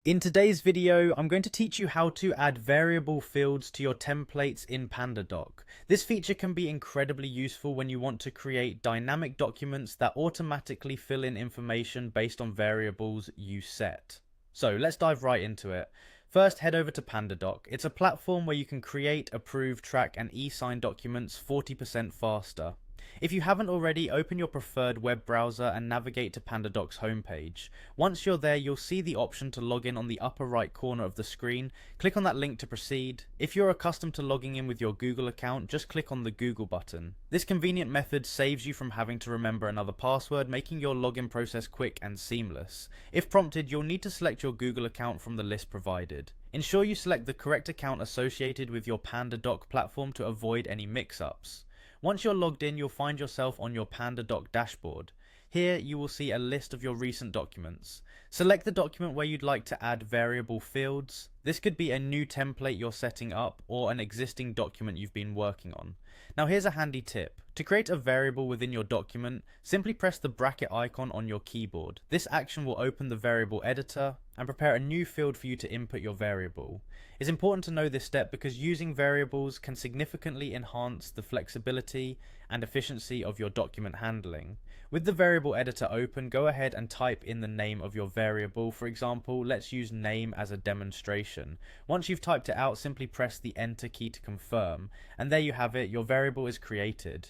In today's video, I'm going to teach you how to add variable fields to your templates in Pandadoc. This feature can be incredibly useful when you want to create dynamic documents that automatically fill in information based on variables you set. So let's dive right into it. First, head over to Pandadoc. It's a platform where you can create, approve, track, and e-sign documents 40% faster. If you haven't already, open your preferred web browser and navigate to Pandadoc's homepage. Once you're there, you'll see the option to log in on the upper right corner of the screen. Click on that link to proceed. If you're accustomed to logging in with your Google account, just click on the Google button. This convenient method saves you from having to remember another password, making your login process quick and seamless. If prompted, you'll need to select your Google account from the list provided. Ensure you select the correct account associated with your Pandadoc platform to avoid any mix-ups. Once you're logged in, you'll find yourself on your Pandadoc dashboard. Here you will see a list of your recent documents. Select the document where you'd like to add variable fields. This could be a new template you're setting up or an existing document you've been working on. Now here's a handy tip. To create a variable within your document, simply press the bracket icon on your keyboard. This action will open the variable editor and prepare a new field for you to input your variable. It's important to know this step because using variables can significantly enhance the flexibility and efficiency of your document handling. With the variable editor open, go ahead and type in the name of your variable. For example, let's use name as a demonstration. Once you've typed it out, simply press the enter key to confirm, and there you have it, your variable is created.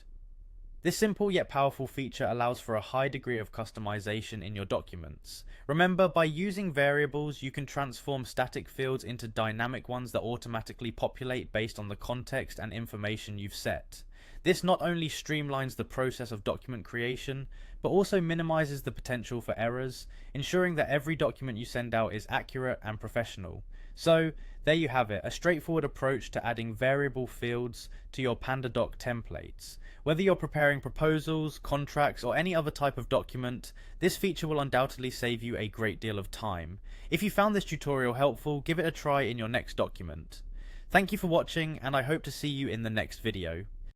This simple yet powerful feature allows for a high degree of customization in your documents. Remember, by using variables, you can transform static fields into dynamic ones that automatically populate based on the context and information you've set. This not only streamlines the process of document creation, but also minimizes the potential for errors, ensuring that every document you send out is accurate and professional. So, there you have it, a straightforward approach to adding variable fields to your Pandadoc templates. Whether you're preparing proposals, contracts, or any other type of document, this feature will undoubtedly save you a great deal of time. If you found this tutorial helpful, give it a try in your next document. Thank you for watching, and I hope to see you in the next video.